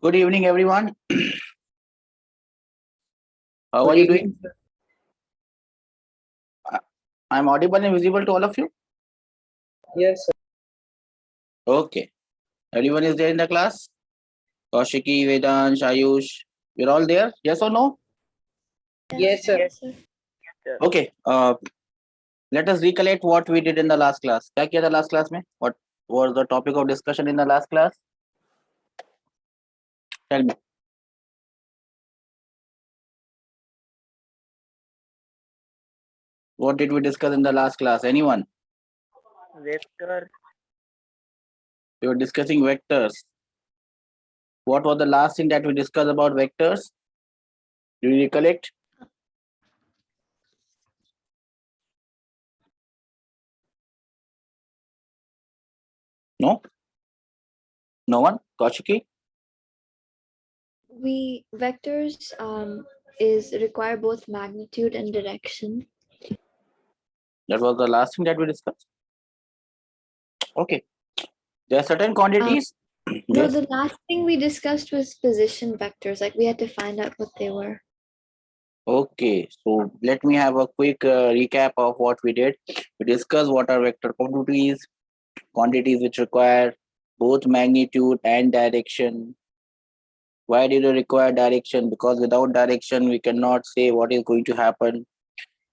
Good evening, everyone. How are Good you evening, doing? sir. I'm audible and visible to all of you. Yes, sir. Okay. Everyone is there in the class? Kaushiki, Vedansh, Ayush. We're all there? Yes or no? Yes, sir. Yes, sir. Okay. Let us recollect what we did in the last class. क्या किया था last class में? What was the topic of discussion in the last class? Tell me. What did we discuss in the last class? Anyone? Vector. We were discussing vectors. What was the last thing that we discussed about vectors? Do you recollect? No? No one? Kaushiki? We vectors is require both magnitude and direction. That was the last thing that we discussed. Okay. There are certain quantities. No, Yes. the last thing we discussed was position vectors. Like we had to find out what they were. Okay, so let me have a quick recap of what we did. We discussed what are vector quantities which require both magnitude and direction. Why did it require direction? Because without direction, we cannot say what is going to happen.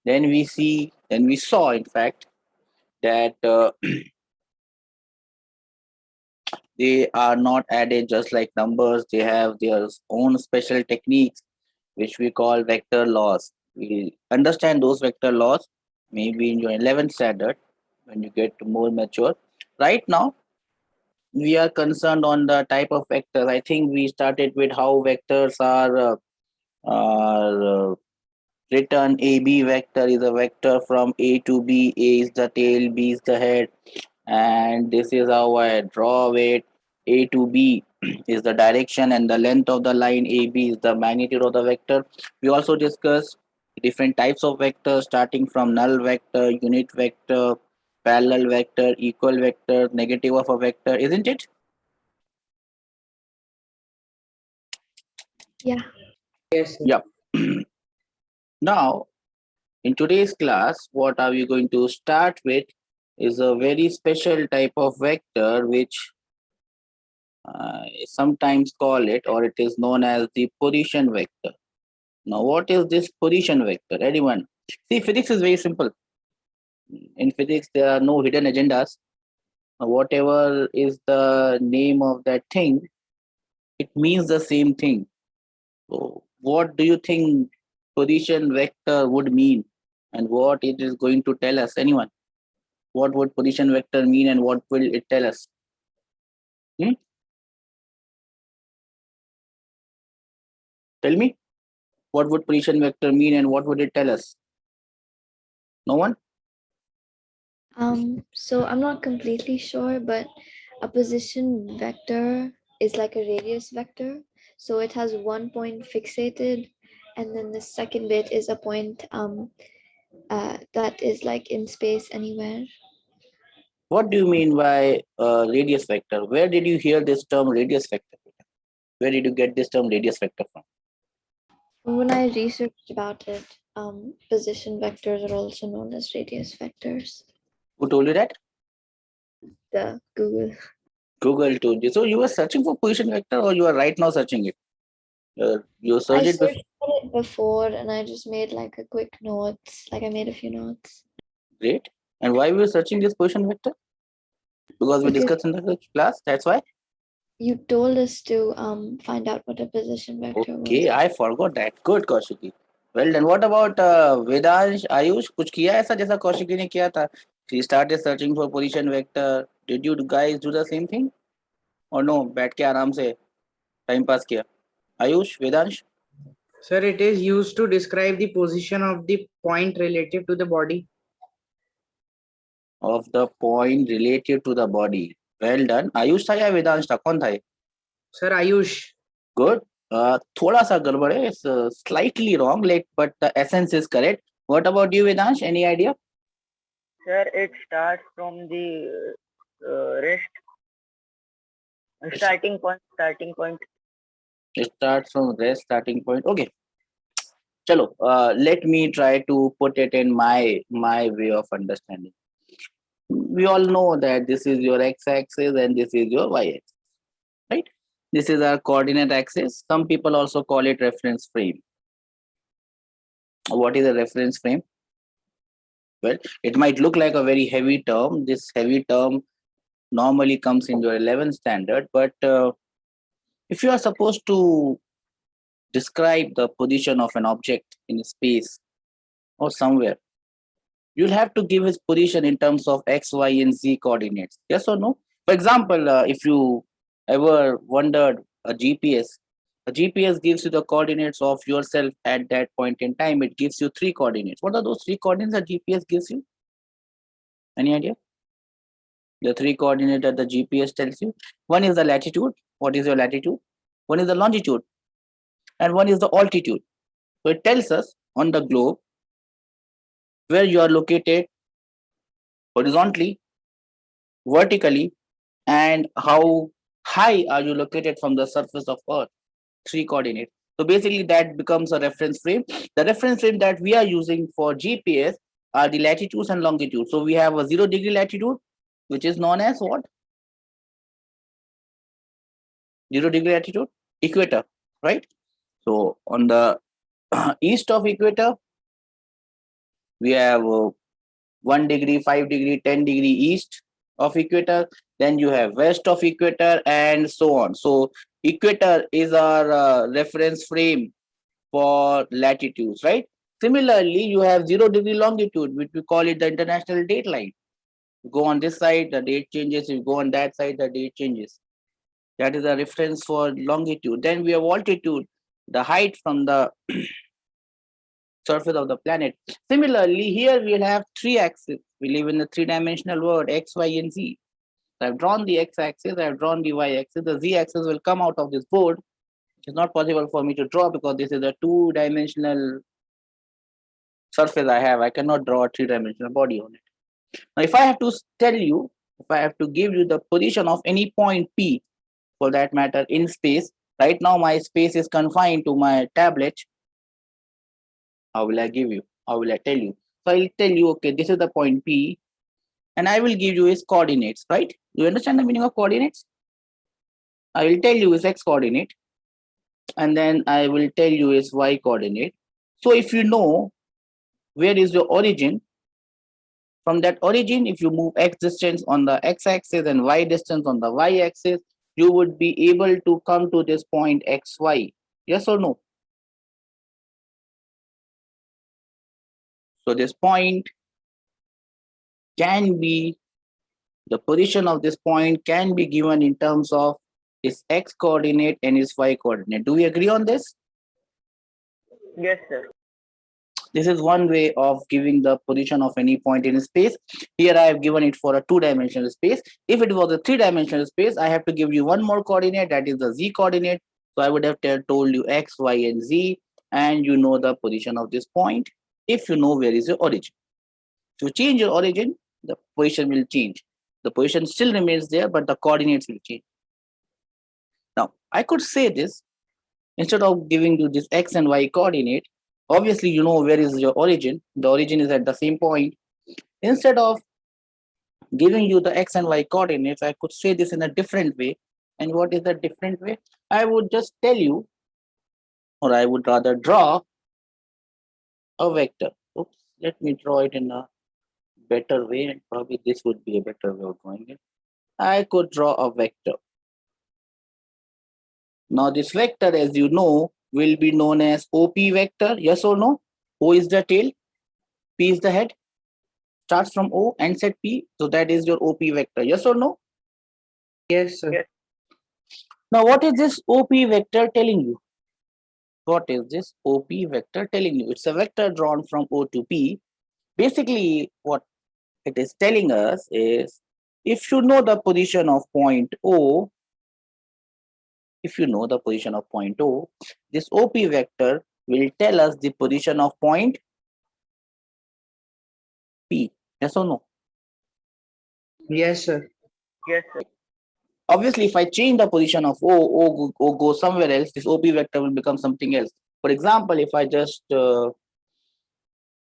Then we saw, in fact, that they are not added just like numbers. They have their own special techniques, which we call vector laws. We understand those vector laws maybe in your 11th standard when you get more mature. Right now, we are concerned on the type of vectors. I think we started with how vectors are written. AB vector is a vector from A to B. A is the tail, B is the head, and this is how I draw it. A to B is the direction, and the length of the line AB is the magnitude of the vector. We also discussed different types of vectors, starting from null vector, unit vector, parallel vector, equal vector, negative of a vector, isn't it? Yeah. Yes, sir. Yep. Now, in today's class, what are we going to start with is a very special type of vector which sometimes call it, or it is known as the position vector. Now, what is this position vector? Anyone? See, physics is very simple. In physics, there are no hidden agendas. Whatever is the name of that thing, it means the same thing. So, what do you think position vector would mean, and what it is going to tell us? Anyone? What would position vector mean, and what will it tell us? Hmm? Tell me, what would position vector mean, and what would it tell us? No one? So I'm not completely sure, but a position vector is like a radius vector. So it has one point fixated, and then the second bit is a point that is like in space anywhere. What do you mean by radius vector? Where did you hear this term radius vector? Where did you get this term radius vector from? When I researched about it, position vectors are also known as radius vectors. Who told you that? The Google. Google told you. So you were searching for position vector, or you are right now searching it? You I searched it before. searched for it before and I just made like a quick notes. Like I made a few notes. Great. And why we were searching this position vector? Because we Because discussed in the class. That's why. you told us to find out what a position vector was. Okay, I forgot that. Good, Kaushiki. Well done. What about Vedansh, Ayush? कुछ किया ऐसा जैसा कौशिकी ने किया था? She started searching for position vector. Did you guys do the same thing? Or no? बैठ के आराम से टाइम पास किया. Ayush, Vedansh? Sir, it is used to describe the position of the point relative to the body. Of the point related to the body. Well done. Ayush था या वेदांश था? कौन था ये? Sir, Ayush. Good. थोड़ा सा गड़बड़ है. It's slightly wrong, like, but the essence is correct. What about you, Vedansh? Any idea? Sir, it starts from the rest. Starting point. It starts from rest starting point. Okay. Chalo, let me try to put it in my way of understanding. We all know that this is your x-axis and this is your y-axis, right? This is our coordinate axis. Some people also call it reference frame. What is a reference frame? Well, it might look like a very heavy term. This heavy term normally comes in your 11th standard, but if you are supposed to describe the position of an object in space or somewhere, you'll have to give its position in terms of x, y, and z coordinates. Yes or no? For example, if you ever wondered a GPS gives you the coordinates of yourself at that point in time. It gives you 3 coordinates. What are those 3 coordinates that GPS gives you? Any idea? The 3 coordinates that the GPS tells you. One is the latitude. What is your latitude? One is the longitude. And one is the altitude. So it tells us on the globe where you are located horizontally, vertically, and how high are you located from the surface of Earth. 3 coordinates. So basically that becomes a reference frame. The reference frame that we are using for GPS are the latitudes and longitudes. So we have a 0-degree latitude, which is known as what? 0-degree latitude? Equator, right? So on the east of equator, we have 1 degree, 5 degree, 10 degree east of equator. Then you have west of equator and so on. So equator is our reference frame for latitudes, right? Similarly, you have 0-degree longitude, which we call it the international date line. You go on this side, the date changes. You go on that side, the date changes. That is a reference for longitude. Then we have altitude, the height from the surface of the planet. Similarly, here we'll have 3 axes. We live in a 3-dimensional world, x, y, and z. So I've drawn the x-axis, I've drawn the y-axis. The z-axis will come out of this board. It's not possible for me to draw because this is a 2-dimensional surface I have. I cannot draw a 3-dimensional body on it. Now, if I have to tell you, if I have to give you the position of any point P, for that matter, in space, right now my space is confined to my tablet. How will I give you? How will I tell you? So I'll tell you, okay, this is the point P, and I will give you its coordinates, right? Do you understand the meaning of coordinates? I will tell you its x coordinate, and then I will tell you its y coordinate. So if you know where is your origin, from that origin, if you move x distance on the x-axis and y distance on the y-axis, you would be able to come to this point xy. Yes or no? So this point can be, the position of this point can be given in terms of its x coordinate and its y coordinate. Do we agree on this? Yes, sir. This is one way of giving the position of any point in space. Here I have given it for a 2-dimensional space. If it was a 3-dimensional space, I have to give you one more coordinate, that is the z coordinate. So I would have told you x, y, and z, and you know the position of this point if you know where is your origin. If you change your origin, the position will change. The position still remains there, but the coordinates will change. Now, I could say this, instead of giving you this x and y coordinate, obviously you know where is your origin. The origin is at the same point. Instead of giving you the x and y coordinates, I could say this in a different way. And what is the different way? I would just tell you, or I would rather draw a vector. Oops, let me draw it in a better way, and probably this would be a better way of drawing it. I could draw a vector. Now this vector, as you know, will be known as OP vector. Yes or no? O is the tail, P is the head. Starts from O, ends at P. So that is your OP vector. Yes or no? Yes, sir. Yes. Now what is this OP vector telling you? What is this OP vector telling you? It's a vector drawn from O to P. Basically, what it is telling us is, if you know the position of point O, if you know the position of point O, this OP vector will tell us the position of point P. Yes or no? Yes, sir. Yes, sir. Obviously, if I change the position of O goes somewhere else, this OP vector will become something else. For example, if I just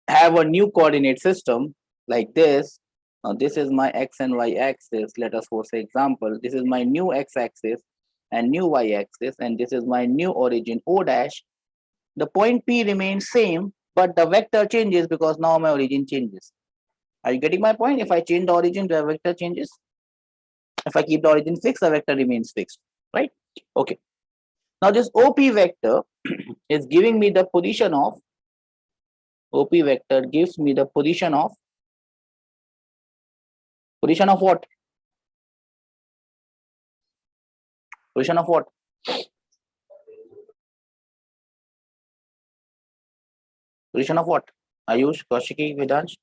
have a new coordinate system like this, now this is my X and Y axis. Let us for say example, this is my new X axis and new Y axis, and this is my new origin O dash. The point P remains same, but the vector changes because now my origin changes. Are you getting my point? If I change the origin, the vector changes. If I keep the origin fixed, the vector remains fixed, right? Okay. Now this OP vector is giving me the position of, OP vector gives me the position of what? Position of what? Position of what? Ayush, Kaushiki, Vedansh?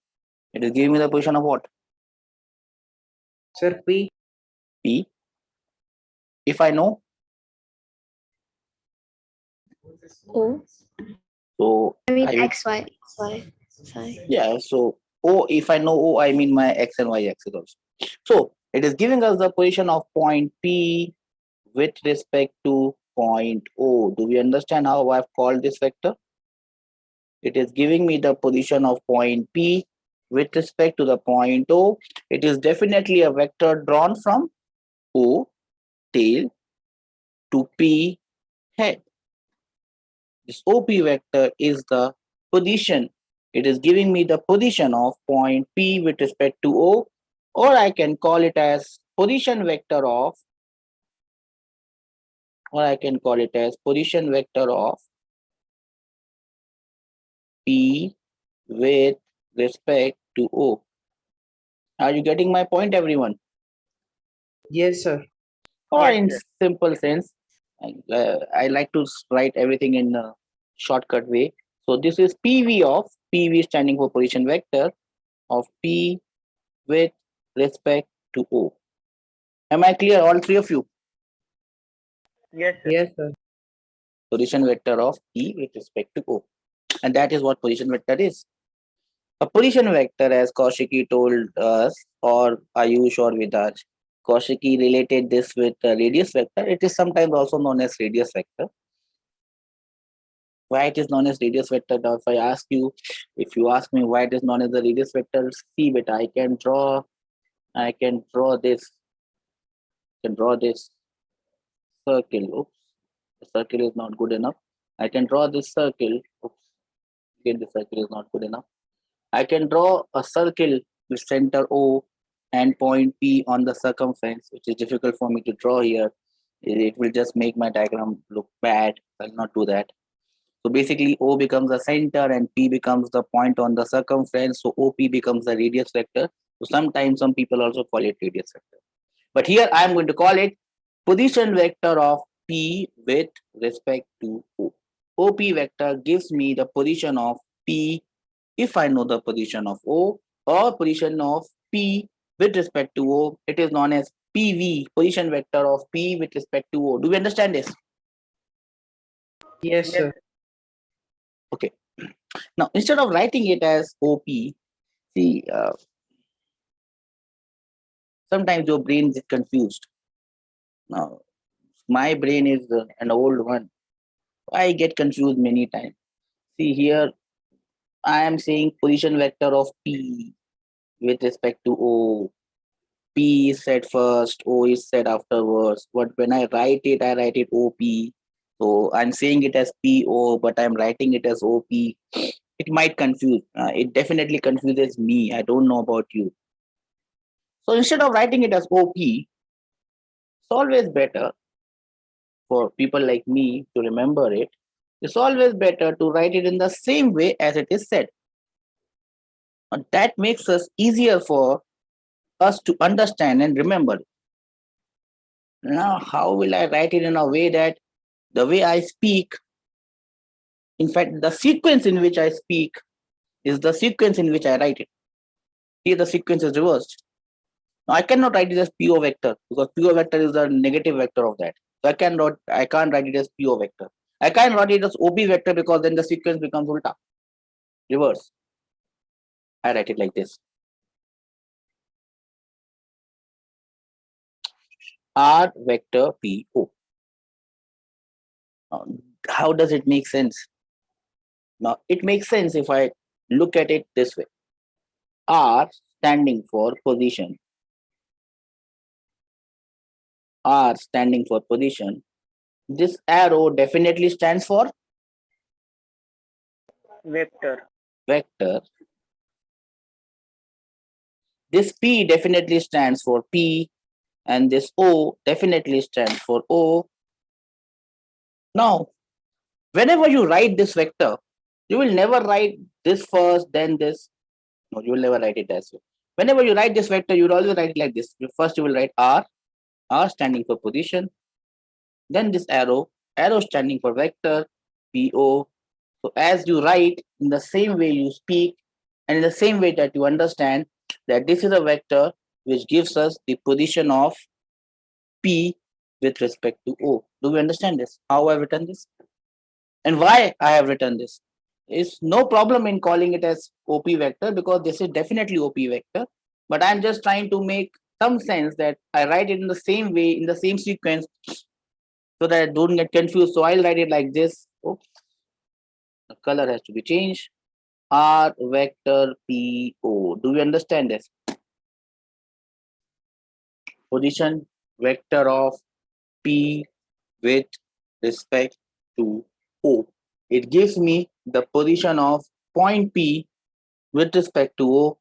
It is giving me the position of what? Sir, P. P. If I know, O. so I mean I will, X, Y, sorry. yeah, so O, if I know O, I mean my X and Y axis also. So it is giving us the position of point P with respect to point O. Do we understand how I've called this vector? It is giving me the position of point P with respect to the point O. It is definitely a vector drawn from O tail to P head. This OP vector is the position. It is giving me the position of point P with respect to O, or I can call it as position vector of, P with respect to O. Are you getting my point, everyone? Yes, sir. Or Yes, in sir. simple sense, I like to write everything in a shortcut way. So this is PV standing for position vector of P with respect to O. Am I clear, all three of you? Yes, sir. Yes, sir. Position vector of P with respect to O. And that is what position vector is. A position vector, as Kaushiki told us, or Ayush or Vidaj, Kaushiki related this with the radius vector. It is sometimes also known as radius vector. Why it is known as radius vector? Now, if you ask me why it is known as the radius vector, see beta, I can draw this, circle. Oops, the circle is not good enough. I can draw this circle. Oops, again the circle is not good enough. I can draw a circle with center O and point P on the circumference, which is difficult for me to draw here. It will just make my diagram look bad. I'll not do that. So basically, O becomes the center and P becomes the point on the circumference. So OP becomes the radius vector. So sometimes some people also call it radius vector. But here I'm going to call it position vector of P with respect to O. OP vector gives me the position of P if I know the position of O, or position of P with respect to O. It is known as PV, position vector of P with respect to O. Do we understand this? Yes, Yes, sir. Okay. Now, instead of writing it as OP, see, sometimes your brain is confused. Now, my brain is an old one. I get confused many times. See here, I am saying position vector of P with respect to O. P is said first, O is said afterwards. But when I write it OP. So I'm saying it as PO, but I'm writing it as OP. It might confuse. It definitely confuses me. I don't know about you. So instead of writing it as OP, it's always better for people like me to remember it. It's always better to write it in the same way as it is said. And that makes us easier for us to understand and remember. Now, how will I write it in a way that the way I speak, in fact, the sequence in which I speak is the sequence in which I write it. Here, the sequence is reversed. Now, I cannot write it as PO vector because PO vector is the negative vector of that. So I can't write it as PO vector. I can't write it as OP vector because then the sequence becomes ulta, reverse. I write it like this. R vector PO. Now, how does it make sense? Now, it makes sense if I look at it this way. R standing for position. R standing for position. This arrow definitely stands for Vector. vector. This P definitely stands for P, and this O definitely stands for O. Now, whenever you write this vector, you will never write this first, then this. No, you will never write it as well. Whenever you write this vector, you will always write it like this. First, you will write R standing for position, then this arrow standing for vector, PO. So as you write, in the same way you speak, and in the same way that you understand that this is a vector which gives us the position of P with respect to O. Do we understand this? How I've written this? And why I have written this? Is no problem in calling it as OP vector because this is definitely OP vector. But I'm just trying to make some sense that I write it in the same way, in the same sequence, so that I don't get confused. So I'll write it like this. Oops. The color has to be changed. R vector PO. Do we understand this? Position vector of P with respect to O. It gives me the position of point P with respect to O.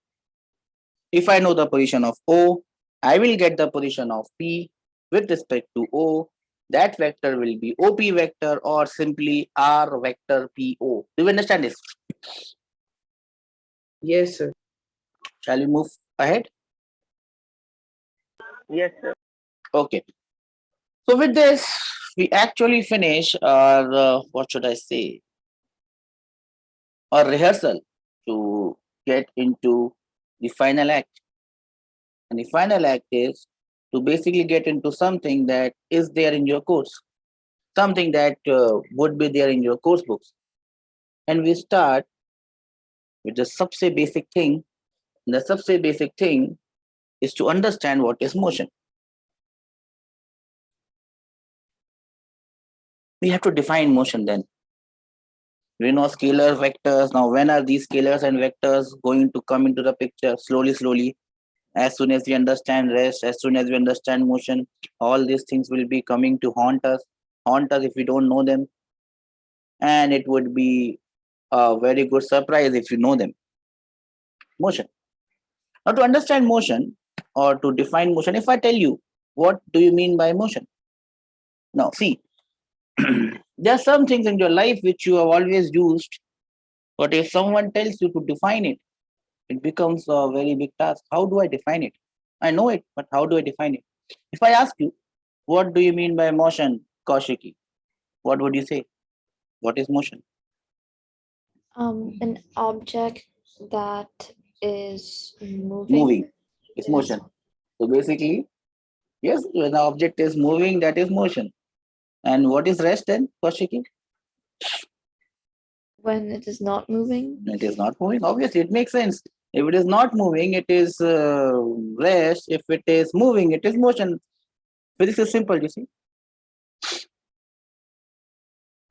If I know the position of O, I will get the position of P with respect to O. That vector will be OP vector or simply R vector PO. Do you understand this? Yes, sir. Shall we move ahead? Yes, sir. Okay. So with this, we actually finish our, what should I say, our rehearsal to get into the final act. And the final act is to basically get into something that is there in your course, something that would be there in your course books. And we start with the subse basic thing. And the subse basic thing is to understand what is motion. We have to define motion then. We know scalar vectors. Now, when are these scalars and vectors going to come into the picture? Slowly, slowly. As soon as we understand rest, as soon as we understand motion, all these things will be coming to haunt us if we don't know them. And it would be a very good surprise if you know them. Motion. Now, to understand motion or to define motion, if I tell you, what do you mean by motion? Now, see, there are some things in your life which you have always used, but if someone tells you to define it, it becomes a very big task. How do I define it? I know it, but how do I define it? If I ask you, what do you mean by motion, Kaushiki? What would you say? What is motion? An object that is moving. Moving. It's motion. So basically, yes, when the object is moving, that is motion. And what is rest then, Kaushiki? When it is not moving. It is not moving. Obviously, it makes sense. If it is not moving, it is rest. If it is moving, it is motion. Physics is simple, you see.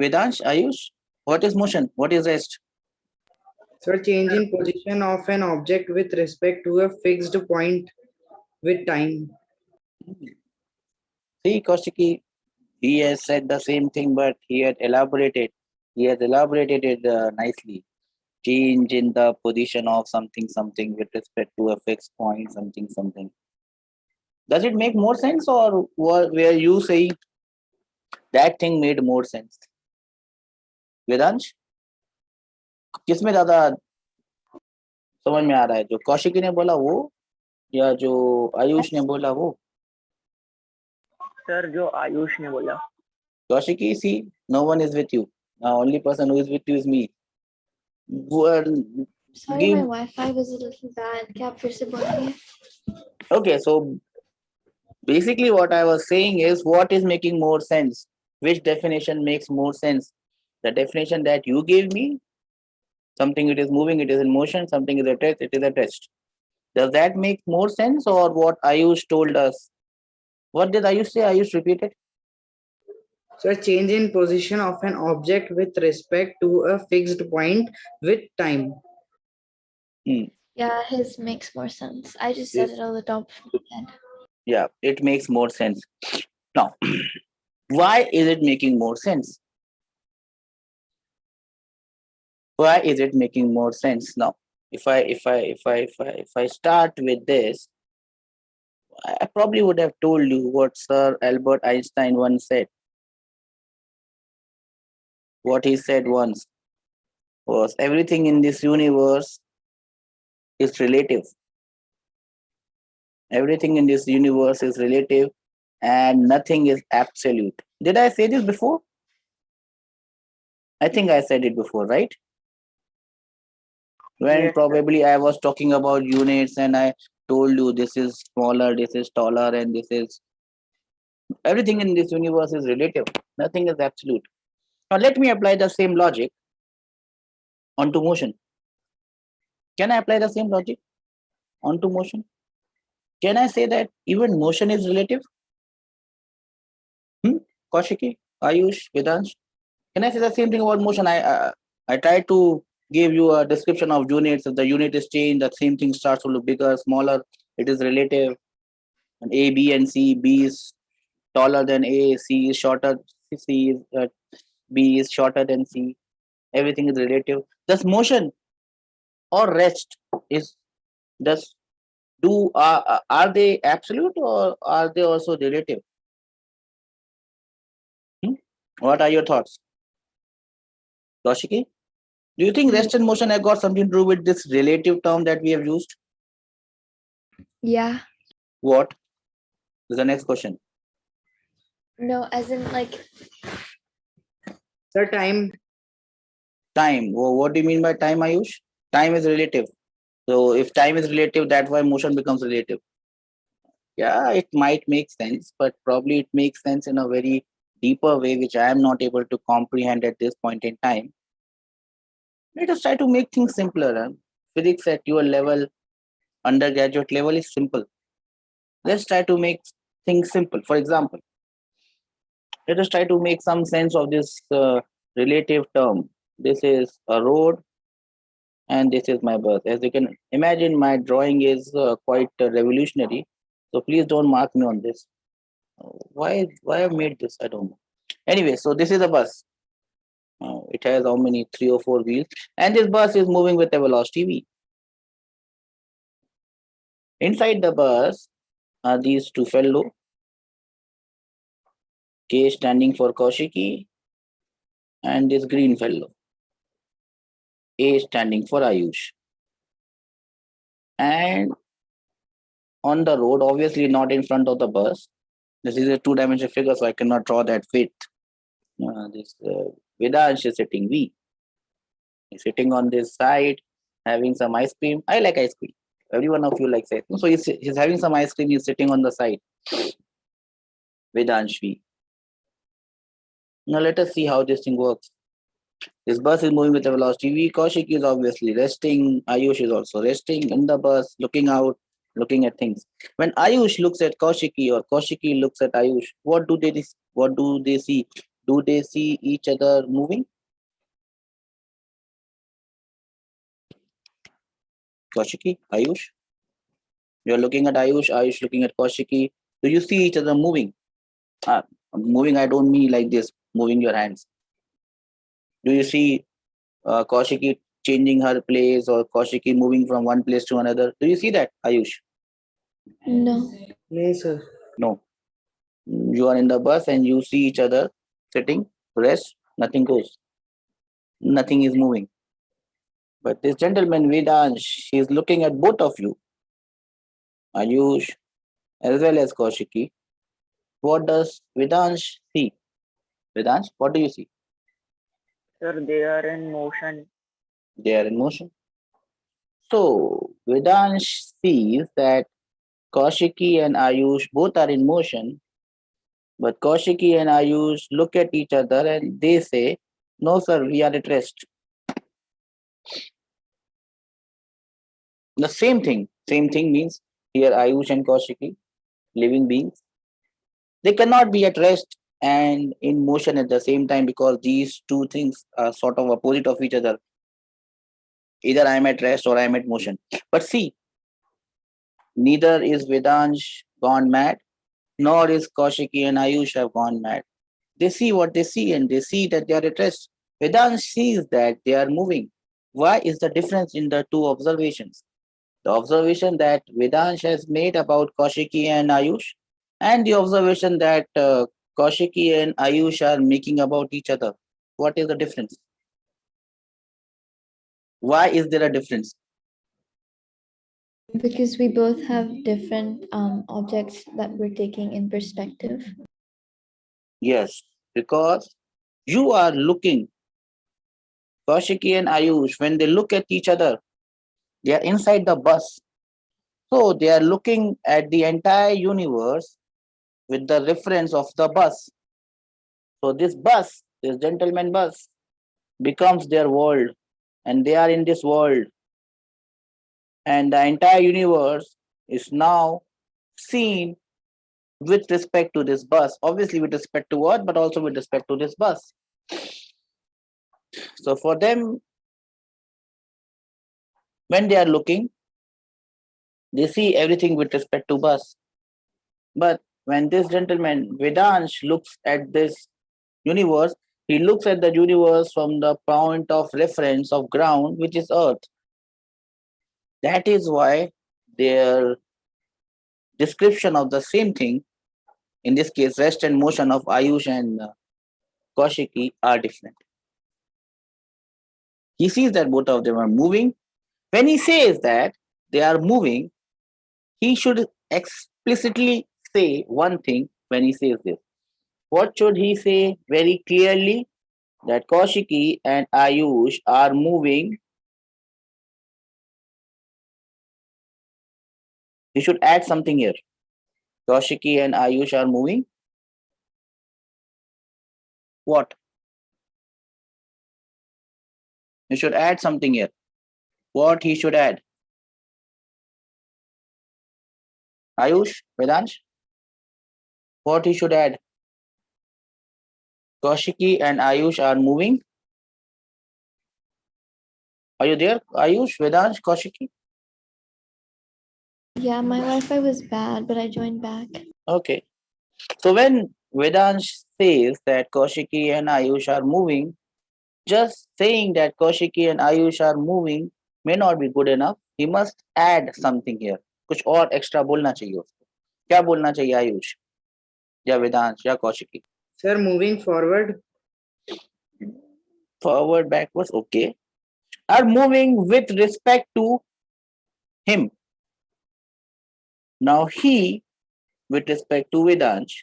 Vedansh, Ayush, what is motion? What is rest? Sir, change in position of an object with respect to a fixed point with time. See, Kaushiki, he has said the same thing, but he had elaborated. He has elaborated it nicely. Change in the position of something, something with respect to a fixed point, something, something. Does it make more sense, or were you saying that thing made more sense? Vedansh किसमें ज्यादा समझ में आ रहा है, जो कौशिकी ने बोला वो या जो आयुष ने बोला वो? सर जो आयुष ने बोला. Kaushiki, see, no one is with you. The only person who is with you is me. Sorry, my Wi-Fi was a little bad. क्या आप फिर से बोलेंगे? Okay, so basically what I was saying is, what is making more sense? Which definition makes more sense? The definition that you gave me, something it is moving, it is in motion, something is attached, it is attached. Does that make more sense, or what Ayush told us What did Ayush say? Ayush, repeat it. Sir, change in position of an object with respect to a fixed point with time. Yeah, his makes more sense. I just said Yes. it on the top of my head. Yeah, it makes more sense. Now, why is it making more sense? Why is it making more sense now? If I start with this, I probably would have told you what Sir Albert Einstein once said. What he said once was everything in this universe is relative. Everything in this universe is relative and nothing is absolute. Did I say this before? I think I said it before, right? When Yes, sir. probably I was talking about units and I told you this is smaller, this is taller, and this is everything in this universe is relative. Nothing is absolute. Now let me apply the same logic onto motion. Can I apply the same logic onto motion? Can I say that even motion is relative? Kaushiki, Ayush, Vedansh, can I say the same thing about motion? I tried to give you a description of units. If the unit is changed, the same thing starts to look bigger, smaller. It is relative. And A, B, and C. B is taller than A. C is shorter. C is B is shorter than C. Everything is relative. Thus, motion or rest is does do are they absolute or are they also relative? Hmm? What are your thoughts, Kaushiki? Do you think rest and motion have got something to do with this relative term that we have used? Yeah. What is the next question? No, as in like Sir, time. Time. What do you mean by time, Ayush? Time is relative. So if time is relative, that's why motion becomes relative. Yeah, it might make sense, but probably it makes sense in a very deeper way, which I am not able to comprehend at this point in time. Let us try to make things simpler. Physics at your level, undergraduate level, is simple. Let's try to make things simple. For example, let us try to make some sense of this relative term. This is a road and this is my bus. As you can imagine, my drawing is quite revolutionary. So please don't mark me on this. Why I made this? I don't know. Anyway, so this is a bus. It has how many? 3 or 4 wheels, and this bus is moving with a velocity v. Inside the bus are these two fellow. K standing for Kaushiki, and this green fellow. A standing for Ayush. And on the road, obviously not in front of the bus. This is a two-dimensional figure, so I cannot draw that width. This Vedansh is sitting V. He's sitting on this side, having some ice cream. I like ice cream. Every one of you likes ice cream. So he's having some ice cream. He's sitting on the side. Vedansh V. Now let us see how this thing works. This bus is moving with a velocity v. Kaushik is obviously resting. Ayush is also resting in the bus, looking out, looking at things. When Ayush looks at Kaushiki or Kaushiki looks at Ayush, what do they see? Do they see each other moving? Kaushiki, Ayush? You're looking at Ayush, Ayush looking at Kaushiki. Do you see each other moving? Moving, I don't mean like this, moving your hands. Do you see Kaushiki changing her place or Kaushiki moving from one place to another? Do you see that, Ayush? no. No, sir. No. You are in the bus and you see each other sitting, rest, nothing goes. Nothing is moving. But this gentleman, Vedansh, he is looking at both of you, Ayush as well as Kaushiki. What does Vedansh see? Vedansh, what do you see? Sir, they are in motion. They are in motion. So Vedansh sees that Kaushiki and Ayush both are in motion, but Kaushiki and Ayush look at each other and they say, "No, sir, we are at rest." The same thing means here Ayush and Kaushiki, living beings, They cannot be at rest and in motion at the same time because these two things are sort of opposite of each other. Either I am at rest or I am at motion. But see, neither is Vedansh gone mad, nor is Kaushiki and Ayush have gone mad. They see what they see and they see that they are at rest. Vedansh sees that they are moving. Why is the difference in the two observations? The observation that Vedansh has made about Kaushiki and Ayush, and the observation that Kaushiki and Ayush are making about each other. What is the difference? Why is there a difference? Because we both have different objects that we're taking in perspective. Yes, because you are looking, Kaushiki and Ayush, when they look at each other, they are inside the bus. So they are looking at the entire universe with the reference of the bus. So this bus, this gentleman bus, becomes their world, and they are in this world, and the entire universe is now seen with respect to this bus. Obviously, with respect to what, but also with respect to this bus. So for them, when they are looking, they see everything with respect to bus. But when this gentleman, Vedansh, looks at this universe, he looks at the universe from the point of reference of ground, which is Earth. That is why their description of the same thing, in this case, rest and motion of Ayush and Kaushiki, are different. He sees that both of them are moving. When he says that they are moving, he should explicitly say one thing when he says this. What should he say very clearly? That Kaushiki and Ayush are moving. He should add something here. Kaushiki and Ayush are moving. What? You should add something here. What he should add? Ayush, Vedansh? What he should add? Kaushiki and Ayush are moving. Are you there? Ayush, Vedansh, Kaushiki? Yeah, my Wi-Fi was bad, but I joined back. Okay. So when Vedansh says that Kaushiki and Ayush are moving, just saying that Kaushiki and Ayush are moving may not be good enough. He must add something here. कुछ और extra बोलना चाहिए उसको. क्या बोलना चाहिए आयुष या वेदांश या Kaushiki? Sir, moving forward. Forward, backwards, okay. Are moving with respect to him. Now he, with respect to Vedansh,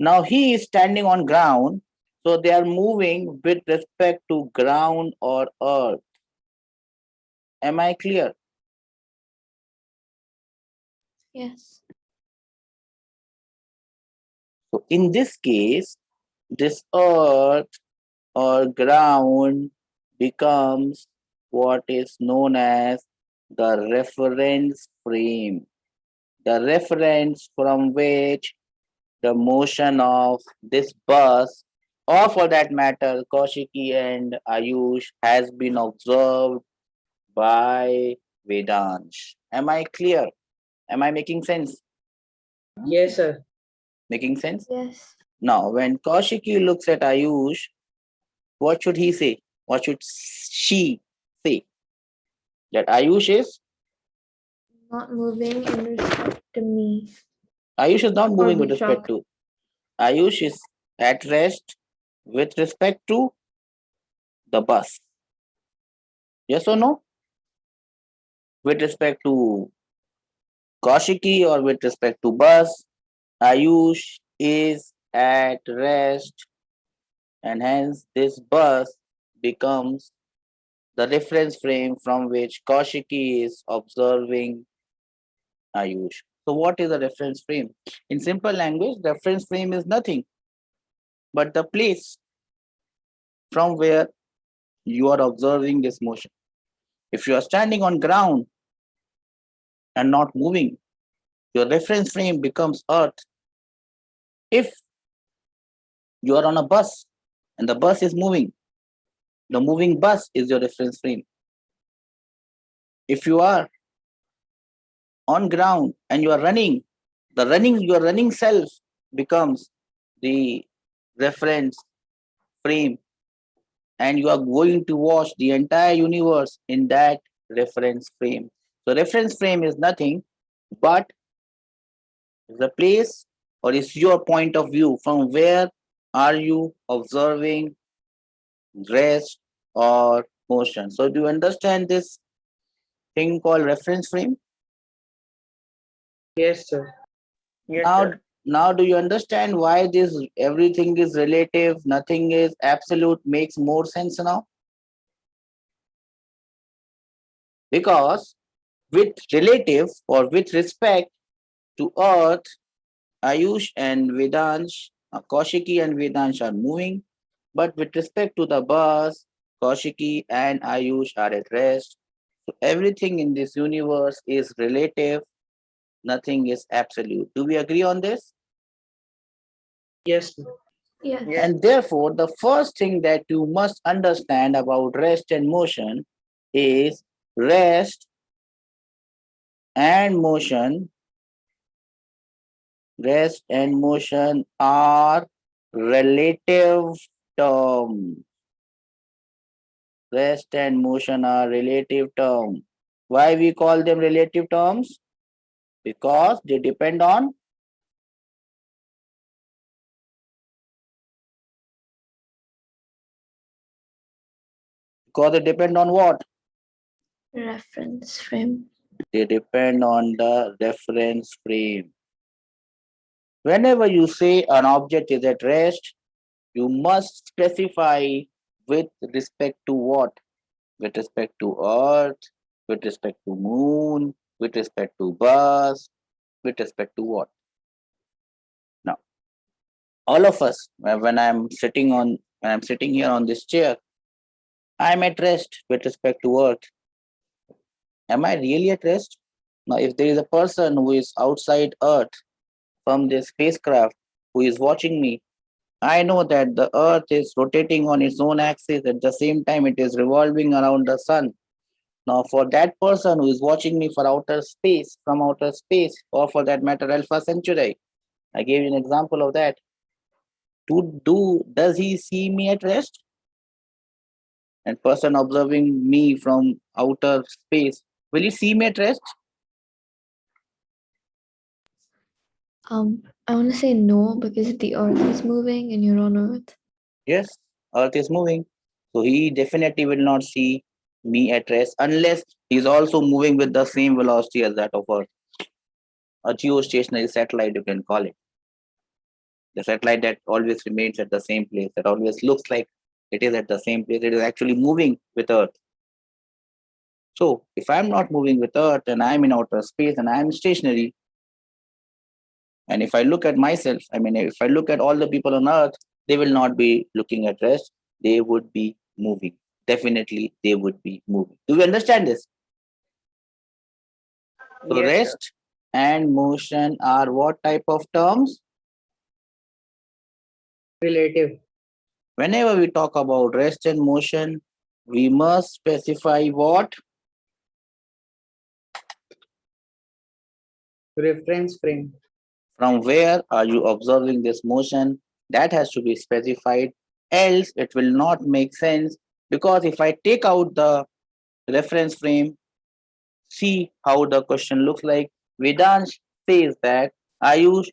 now he is standing on ground, so they are moving with respect to ground or earth. Am I clear? Yes. So in this case, this earth or ground becomes what is known as the reference frame. The reference from which the motion of this bus, or for that matter, Kaushiki and Ayush, has been observed by Vedansh. Am I clear? Am I making sense? Yes, sir. Making sense? Yes. Now, when Kaushiki looks at Ayush, what should he say? What should she say? That Ayush is? Not moving in respect to me. Ayush is not moving with he's respect to. Ayush is at rest with respect to the bus. Yes or no? With respect to Kaushiki or with respect to bus, Ayush is at rest, and hence this bus becomes the reference frame from which Kaushiki is observing Ayush. So what is a reference frame? In simple language, reference frame is nothing but the place from where you are observing this motion. If you are standing on ground and not moving, your reference frame becomes earth. If you are on a bus and the bus is moving, the moving bus is your reference frame. If you are on ground and you are running, your running self becomes the reference frame, and you are going to watch the entire universe in that reference frame. So reference frame is nothing but the place, or is your point of view from where are you observing rest or motion. So do you understand this thing called reference frame? Yes, sir. Yes, Now, sir. now do you understand why this everything is relative, nothing is absolute makes more sense now? Because with relative or with respect to earth, Ayush and Vedansh, Kaushiki and Vedansh are moving, but with respect to the bus, Kaushiki and Ayush are at rest. So everything in this universe is relative, nothing is absolute. Do we agree on this? Yes, sir. Yes. Yes. And therefore, the first thing that you must understand about rest and motion is rest and motion. Rest and motion are relative terms. Rest and motion are relative terms. Why we call them relative terms? Because they depend on what? Reference frame. They depend on the reference frame. Whenever you say an object is at rest, you must specify with respect to what? With respect to earth, with respect to moon, with respect to bus, with respect to what? Now, all of us, when I'm sitting here on this chair, I'm at rest with respect to earth. Am I really at rest? Now, if there is a person who is outside earth from this spacecraft who is watching me, I know that the earth is rotating on its own axis, at the same time it is revolving around the sun. Now, for that person who is watching me from outer space, or for that matter, Alpha Centauri, I gave you an example of that. Does he see me at rest? And person observing me from outer space, will he see me at rest? I want to say no because the earth is moving and you're on earth. Yes, earth is moving. So he definitely will not see me at rest unless he's also moving with the same velocity as that of earth. A geostationary satellite, you can call it. The satellite that always remains at the same place, that always looks like it is at the same place, it is actually moving with earth. So if I'm not moving with earth and I'm in outer space and I'm stationary, and if I look at myself, if I look at all the people on earth, they will not be looking at rest, they would be moving. Definitely they would be moving. Do we understand this? So Yes, sir. rest and motion are what type of terms? Relative. Whenever we talk about rest and motion, we must specify what? Reference frame. From where are you observing this motion? That has to be specified, else it will not make sense. Because if I take out the reference frame, see how the question looks like. Vedansh says that Ayush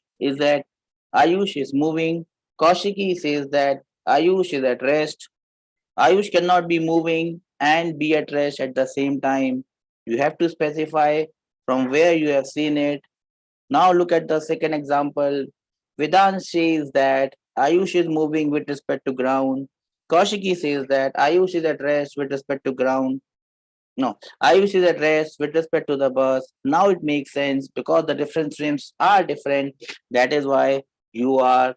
is moving. Kaushiki says that Ayush is at rest. Ayush cannot be moving and be at rest at the same time. You have to specify from where you have seen it. Now look at the second example. Vedant says that Ayush is moving with respect to ground. Kaushiki says that Ayush is at rest with respect to ground. No, Ayush is at rest with respect to the bus. Now it makes sense because the different streams are different. That is why you are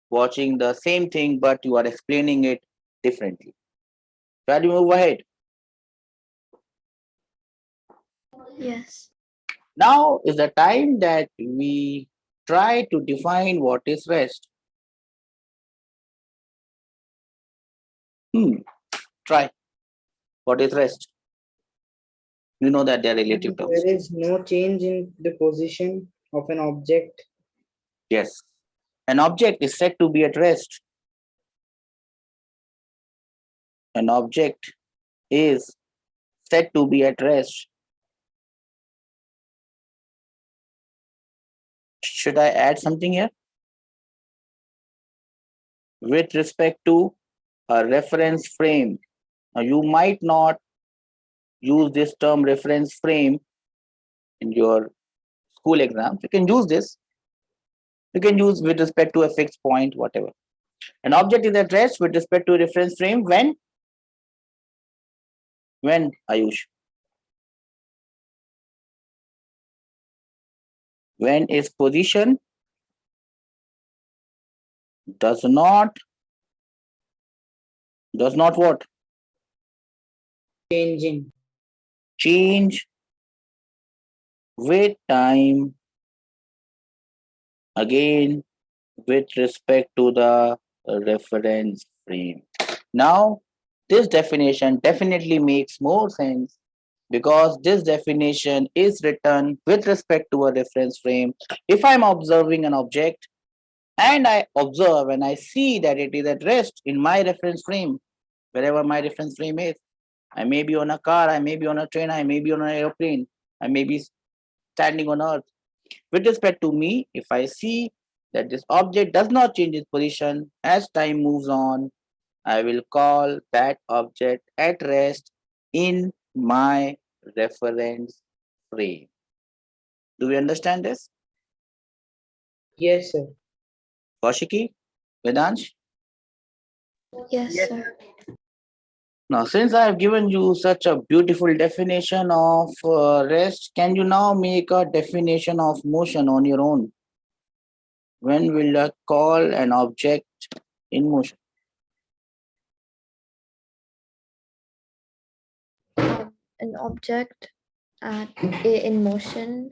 watching the same thing, but you are explaining it differently. Shall we move ahead? Yes. Now is the time that we try to define what is rest. Try. What is rest? You know that they are relative terms. There is no change in the position of an object. Yes. An object is said to be at rest. An object is said to be at rest. Should I add something here? With respect to a reference frame. Now, you might not use this term reference frame in your school exams. You can use this. You can use with respect to a fixed point, whatever. An object is at rest with respect to a reference frame when? When, Ayush? When its position does not what? Changing. Change with time, again with respect to the reference frame. Now, this definition definitely makes more sense because this definition is written with respect to a reference frame. If I'm observing an object and I observe and I see that it is at rest in my reference frame, wherever my reference frame is, I may be on a car, I may be on a train, I may be on an airplane, I may be standing on earth. With respect to me, if I see that this object does not change its position as time moves on, I will call that object at rest in my reference frame. Do we understand this? Yes, sir. Kaushiki, Vedansh? Yes, Yes. sir. Now, since I have given you such a beautiful definition of rest, can you now make a definition of motion on your own? When will I call an object in motion? An object in motion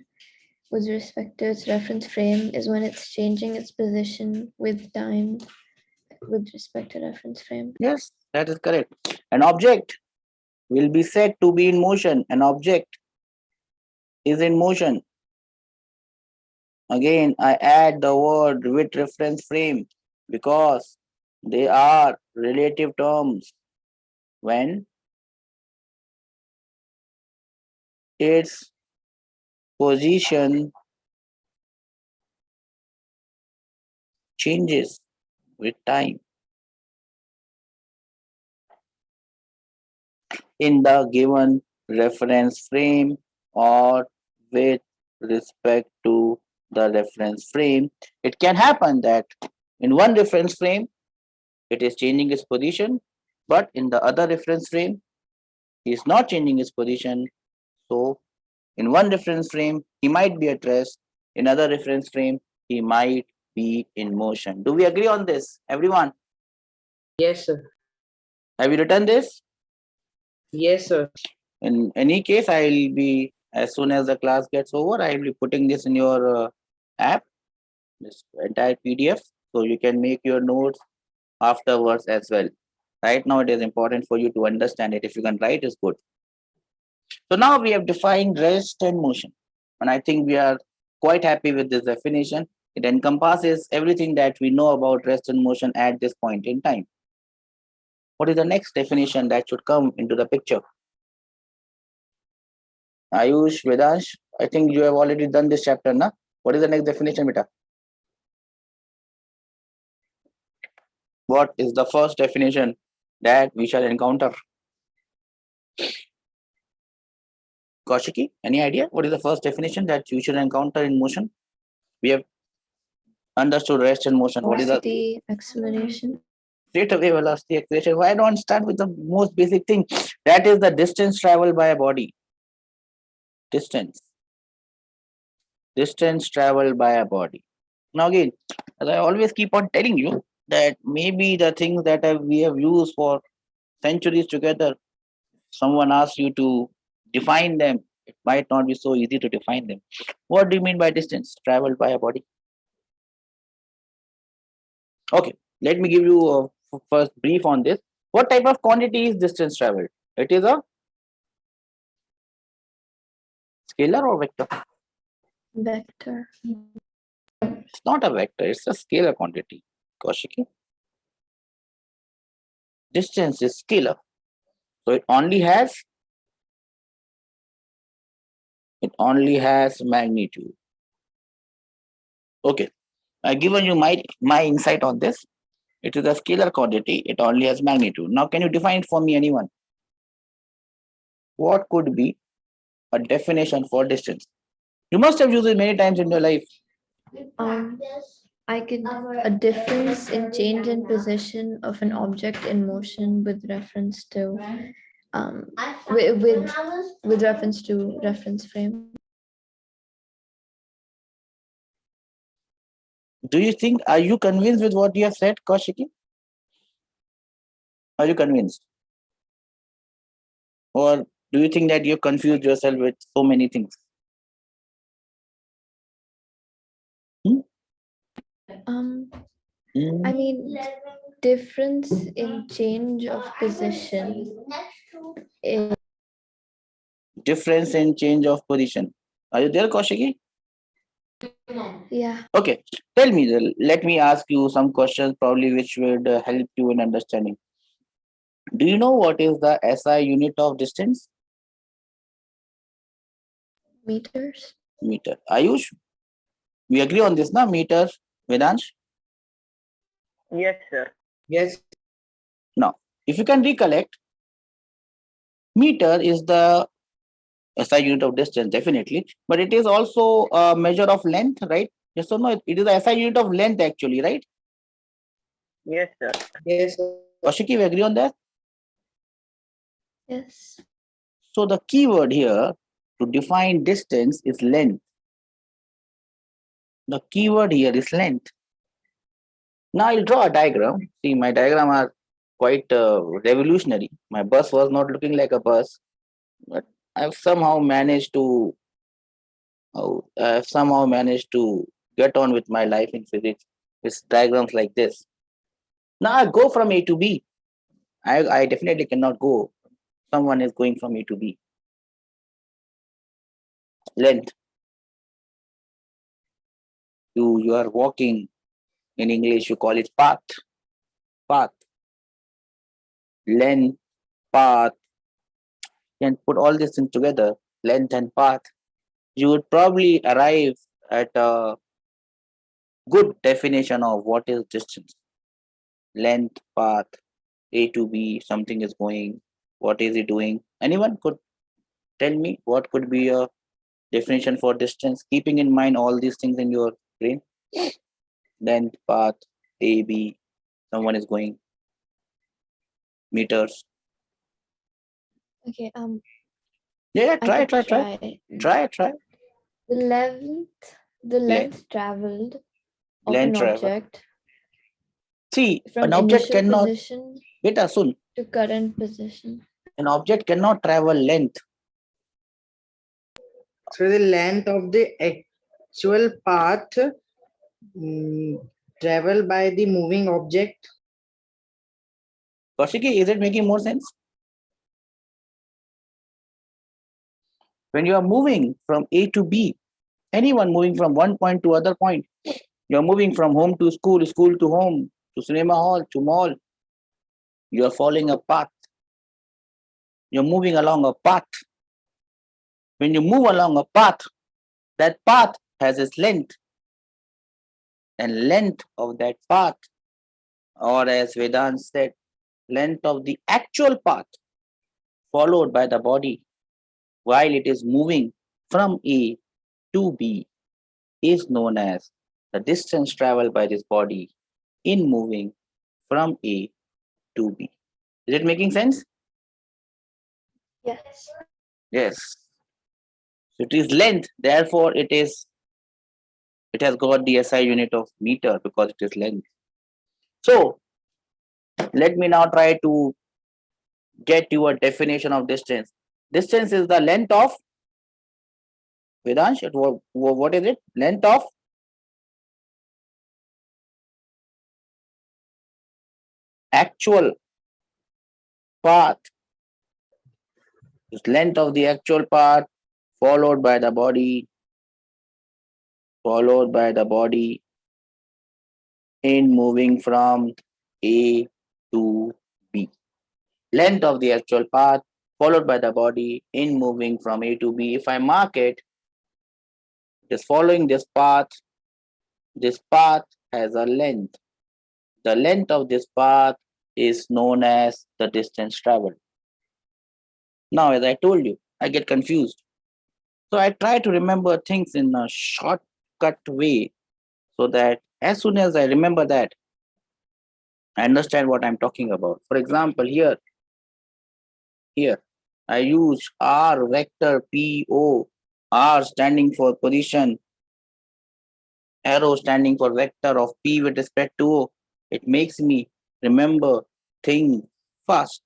with respect to its reference frame is when it's changing its position with time with respect to reference frame. Yes, that is correct. An object will be said to be in motion. An object is in motion. Again, I add the word with reference frame because they are relative terms. When its position changes with time in the given reference frame or with respect to the reference frame, it can happen that in one reference frame it is changing its position, but in the other reference frame he is not changing his position. So in one reference frame he might be at rest, in other reference frame he might be in motion. Do we agree on this, everyone? Yes, sir. Have you written this? Yes, sir. In any case, I'll be, as soon as the class gets over, I'll be putting this in your app, this entire PDF, so you can make your notes afterwards as well. Right now, it is important for you to understand it. If you can write, it's good. So now we have defined rest and motion, and I think we are quite happy with this definition. It encompasses everything that we know about rest and motion at this point in time. What is the next definition that should come into the picture? Ayush, Vedansh, I think you have already done this chapter, na? What is the next definition, beta? What is the first definition that we shall encounter? Kaushiki, any idea? What is the first definition that you should encounter in motion? We have understood rest and motion. What is the Velocity, acceleration. straight away velocity acceleration? Why don't start with the most basic thing? That is the distance traveled by a body. Distance. Distance traveled by a body. Now again, as I always keep on telling you that maybe the things that we have used for centuries together, someone asks you to define them, it might not be so easy to define them. What do you mean by distance traveled by a body? Okay, let me give you a first brief on this. What type of quantity is distance traveled? It is a scalar or vector? Vector. It's not a vector, it's a scalar quantity. Kaushiki. Distance is scalar. So it only has magnitude. Okay. I've given you my insight on this. It is a scalar quantity. It only has magnitude. Now, can you define for me, anyone? What could be a definition for distance? You must have used it many times in your life. I could a difference in change in position of an object in motion with reference to with reference to reference frame. Do you think, are you convinced with what you have said, Kaushiki? Are you convinced? Or do you think that you confused yourself with so many things? I mean, difference in change of position is Difference in change of position. Are you there, Kaushiki? yeah. Okay. Tell me, let me ask you some questions probably which would help you in understanding. Do you know what is the SI unit of distance? Meters. Meter. Ayush? We agree on this, na? Meter, Vedansh? Yes, sir. Yes. Now, if you can recollect, meter is the SI unit of distance, definitely, but it is also a measure of length, right? Yes or no? It is the SI unit of length actually, right? Yes, sir. Yes. Kaushiki, we agree on that? Yes. So the keyword here to define distance is length. The keyword here is length. Now I'll draw a diagram. See, my diagram are quite revolutionary. My bus was not looking like a bus, but I've somehow managed to get on with my life in physics with diagrams like this. Now I go from A to B. I definitely cannot go. Someone is going from A to B. Length. You are walking. In English, you call it path. Path. Length, path. You can put all these things together, length and path. You would probably arrive at a good definition of what is distance. Length, path, A to B, something is going. What is it doing? Anyone could tell me what could be a definition for distance, keeping in mind all these things in your brain? Length, path, A, B, someone is going. Meters. Okay. Yeah, I try. could Try. The length traveled of Length an travel. object See, from an object initial cannot. position Beta, soon. to current position. An object cannot travel length. So the length of the actual path traveled by the moving object. Kaushiki, is it making more sense? When you are moving from A to B, anyone moving from one point to other point, you're moving from home to school, school to home, to cinema hall, to mall. You're following a path. You're moving along a path. When you move along a path, that path has its length. And length of that path, or as Vedant said, length of the actual path followed by the body while it is moving from A to B is known as the distance traveled by this body in moving from A to B. Is it making sense? Yes. Yes. So it is length, therefore it has got the SI unit of meter because it is length. So let me now try to get you a definition of distance. Distance is the length of Vedansh. What is it? Length of actual path is length of the actual path followed by the body in moving from A to B. Length of the actual path followed by the body in moving from A to B. If I mark it, just following this path has a length. The length of this path is known as the distance traveled. Now, as I told you, I get confused. So I try to remember things in a shortcut way so that as soon as I remember that, I understand what I'm talking about. For example, here, I use R vector PO, R standing for position, arrow standing for vector of P with respect to O. It makes me remember things fast.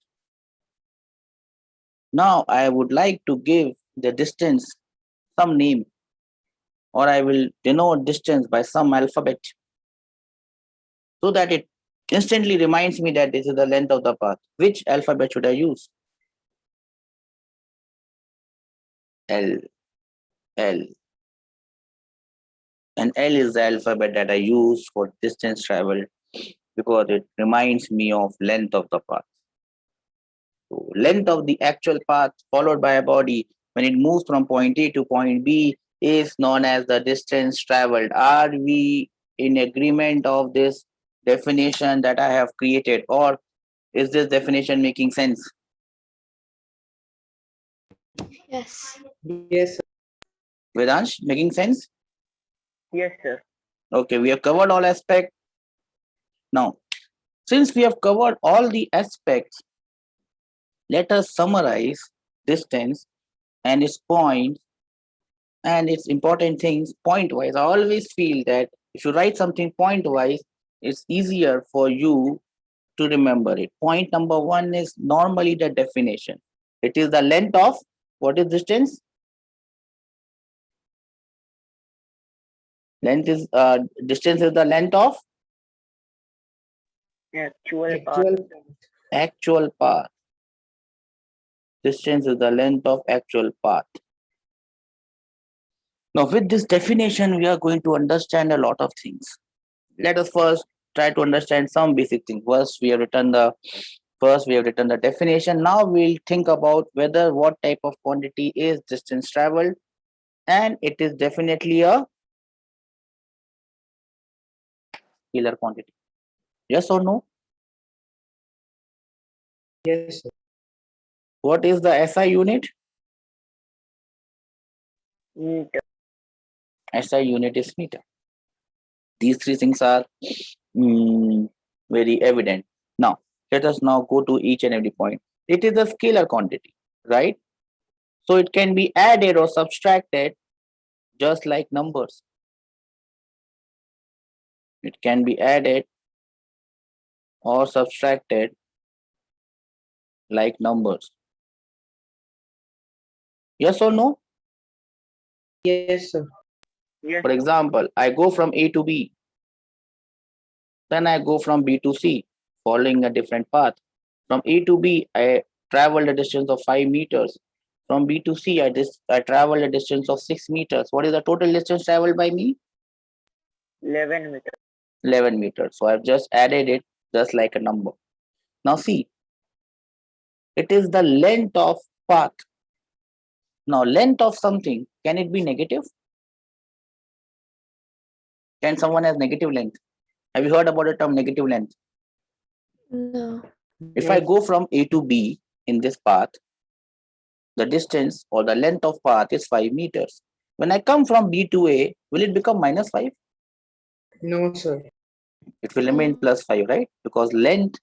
Now I would like to give the distance some name, or I will denote distance by some alphabet so that it instantly reminds me that this is the length of the path. Which alphabet should I use? L. And L is the alphabet that I use for distance travel because it reminds me of length of the path. So length of the actual path followed by a body when it moves from point A to point B is known as the distance traveled. Are we in agreement of this definition that I have created, or is this definition making sense? Yes. Yes, sir. Vedansh, making sense? Yes, sir. Okay, we have covered all aspects. Now, since we have covered all the aspects, let us summarize distance and its points and its important things point wise. I always feel that if you write something point wise, it's easier for you to remember it. Point number one is normally the definition. It is the length of what is distance? Distance is the length of Actual path. Actual actual path. Distance is the length of actual path. Now, with this definition, we are going to understand a lot of things. Let us first try to understand some basic things. First, we have written the definition. Now we'll think about whether what type of quantity is distance traveled, and it is definitely a scalar quantity. Yes or no? Yes, sir. What is the SI unit? Meter. SI unit is meter. These three things are very evident. Now, let us now go to each and every point. It is a scalar quantity, right? So it can be added or subtracted just like numbers. It can be added or subtracted like numbers. Yes or no? Yes, sir. Yes, For example, I go from A to B. Then I go from B to C, following a different path. From A to B, I traveled a distance of 5 meters. From B to C, I traveled a distance of 6 meters. What is the total distance traveled by me? 11 meters. 11 meters. So I've just added it just like a number. Now see, it is the length of path. Now, length of something, can it be negative? Can someone have negative length? Have you heard about the term negative length? No. If No, I go from A to B in this path, the distance or the length of path is 5 meters. When I come from B to A, will it become minus 5? no, sir. It will remain plus 5, right? Because length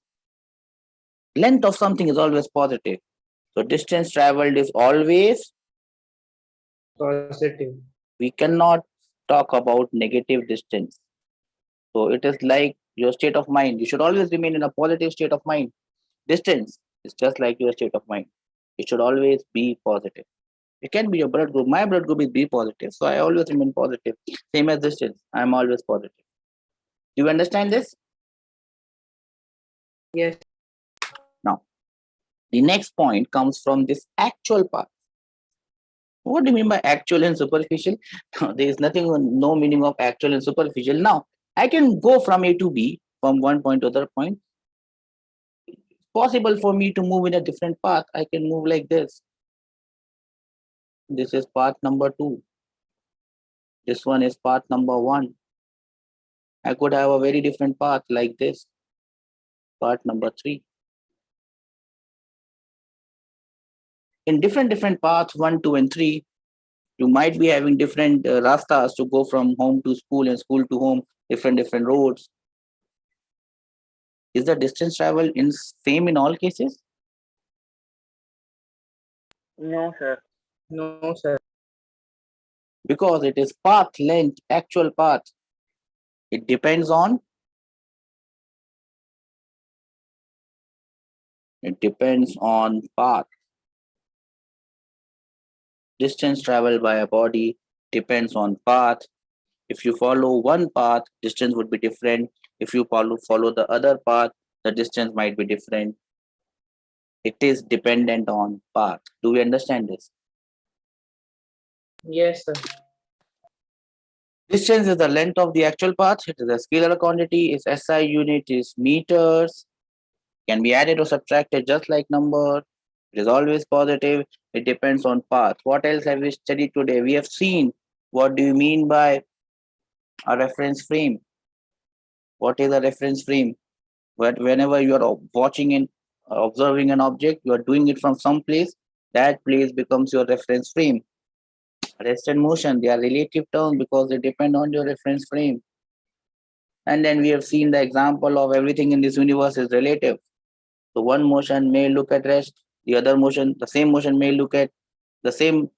of something is always positive. So distance traveled is always, Positive. we cannot talk about negative distance. So it is like your state of mind. You should always remain in a positive state of mind. Distance is just like your state of mind. It should always be positive. It can be your blood group. My blood group is B positive. So I always remain positive. Same as distance. I'm always positive. Do you understand this? Yes. Now, The next point comes from this actual path. What do you mean by actual and superficial? There is nothing, no meaning of actual and superficial. Now, I can go from A to B, from one point to other point. Possible for me to move in a different path. I can move like this. This is path number 2. This one is path number 1. I could have a very different path like this. Path number 3. In different paths, 1, 2, and 3, you might be having different rastas to go from home to school and school to home, different roads. Is the distance travel in same in all cases? No, sir. No, sir. Because it is path length, actual path. It depends on path. Distance traveled by a body depends on path. If you follow one path, distance would be different. If you follow the other path, the distance might be different. It is dependent on path. Do we understand this? Yes, sir. Distance is the length of the actual path. It is a scalar quantity. Its SI unit is meters. Can be added or subtracted just like number. It is always positive. It depends on path. What else have we studied today? We have seen what do you mean by a reference frame. What is a reference frame? Whenever you are watching and observing an object, you are doing it from some place. That place becomes your reference frame. Rest and motion, they are relative terms because they depend on your reference frame. And then we have seen the example of everything in this universe is relative. So one motion may look at rest, the other motion, the same motion may look at the same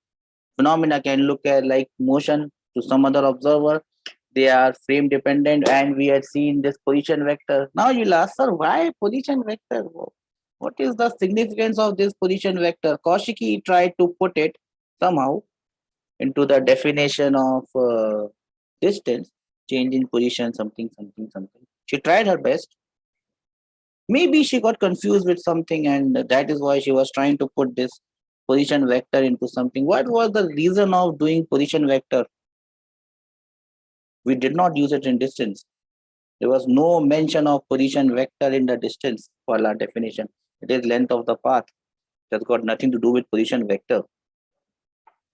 phenomena can look at like motion to some other observer. They are frame dependent, and we had seen this position vector. Now you'll ask, sir, why position vector? What is the significance of this position vector? Kaushiki tried to put it somehow into the definition of distance, change in position, something. She tried her best. Maybe she got confused with something, and that is why she was trying to put this position vector into something. What was the reason of doing position vector? We did not use it in distance. There was no mention of position vector in the distance for our definition. It is length of the path. It has got nothing to do with position vector.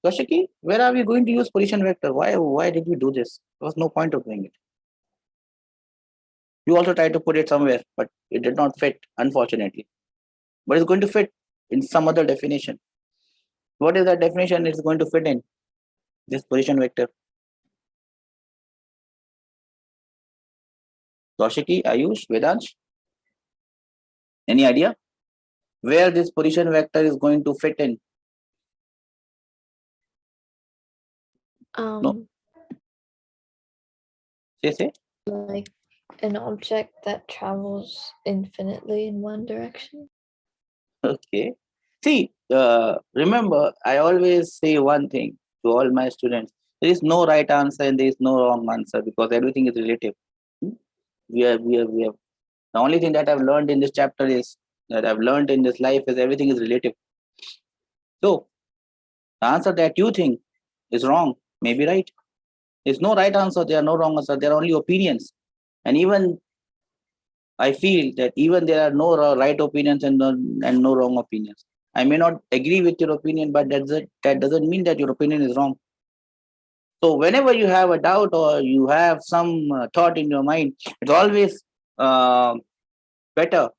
Kaushiki, where are we going to use position vector? Why did we do this? There was no point of doing it. You also tried to put it somewhere, but it did not fit, unfortunately. But it's going to fit in some other definition. What is that definition it's going to fit in? This position vector. Kaushiki, Ayush, Vedansh? Any idea? Where this position vector is going to fit in? Say. Like an object that travels infinitely in one direction. Okay. See, remember, I always say one thing to all my students. There is no right answer and there is no wrong answer because everything is relative. We have. The only thing that I've learned in this chapter is that I've learned in this life is everything is relative. So, the answer that you think is wrong may be right. There's no right answer. There are no wrong answer. There are only opinions. And even I feel that even there are no right opinions and no wrong opinions. I may not agree with your opinion, but that doesn't mean that your opinion is wrong. So whenever you have a doubt or you have some thought in your mind, it's always better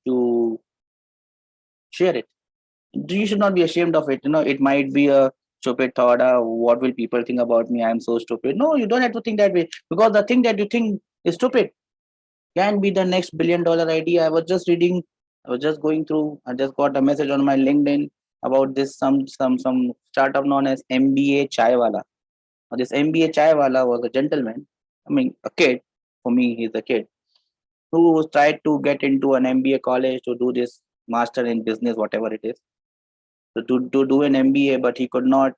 to share it. You should not be ashamed of it. It might be a stupid thought. What will people think about me? I'm so stupid. No, you don't have to think that way because the thing that you think is stupid can be the next $1 billion idea. I was just going through. I just got a message on my LinkedIn about this some startup known as MBA Chaiwala. Now, this MBA Chaiwala was a gentleman. I mean, a kid. For me, he's a kid who tried to get into an MBA college to do this master in business, whatever it is. So to do an MBA, but he could not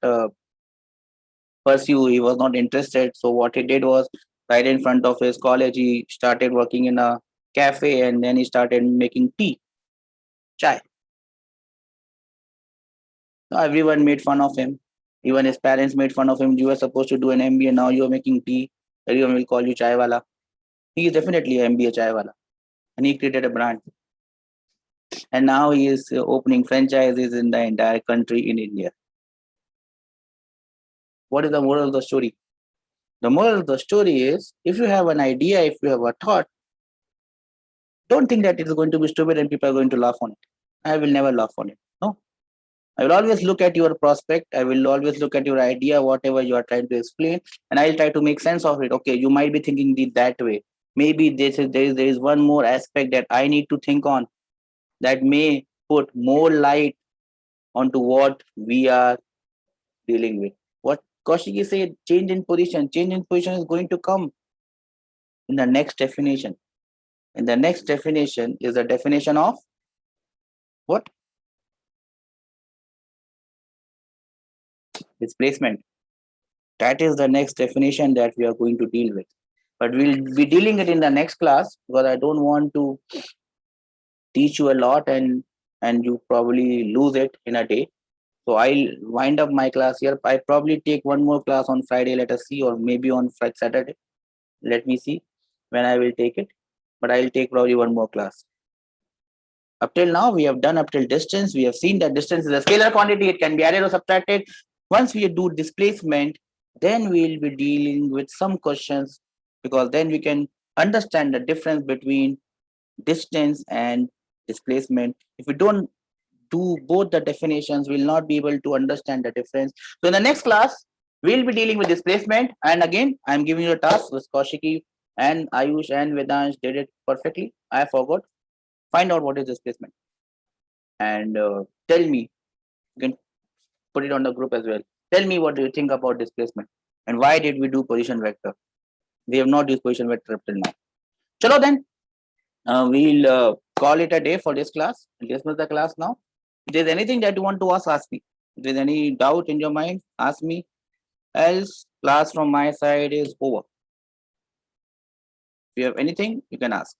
pursue. He was not interested. So what he did was, right in front of his college, he started working in a cafe and then he started making tea, chai. So everyone made fun of him. Even his parents made fun of him. You were supposed to do an MBA, now you are making tea. Everyone will call you chai wala. He is definitely an MBA chai wala. And he created a brand. And now he is opening franchises in the entire country in India. What is the moral of the story? The moral of the story is, if you have an idea, if you have a thought, don't think that it is going to be stupid and people are going to laugh on it. I will never laugh on it. No. I will always look at your prospect. I will always look at your idea, whatever you are trying to explain, and I'll try to make sense of it. Okay, you might be thinking it that way. Maybe there is one more aspect that I need to think on that may put more light onto what we are dealing with. What Kaushiki said, change in position. Change in position is going to come in the next definition. And the next definition is the definition of what? Displacement. That is the next definition that we are going to deal with. But we'll be dealing it in the next class because I don't want to teach you a lot and you probably lose it in a day. So I'll wind up my class here. I probably take one more class on Friday, let us see, or maybe on Saturday. Let me see when I will take it. But I'll take probably one more class. Up till now, we have done up till distance. We have seen that distance is a scalar quantity. It can be added or subtracted. Once we do displacement, then we will be dealing with some questions because then we can understand the difference between distance and displacement. If we don't do both the definitions, we'll not be able to understand the difference. So in the next class, we'll be dealing with displacement. And again, I'm giving you a task with Kaushiki and Ayush and Vedansh did it perfectly. I forgot. Find out what is displacement and tell me. You can put it on the group as well. Tell me what do you think about displacement and why did we do position vector? We have not used position vector up till now. Chalo then, we'll call it a day for this class. Dismiss the class now. If there's anything that you want to ask me. If there's any doubt in your mind, ask me. Else, class from my side is over. If you have anything, you can ask.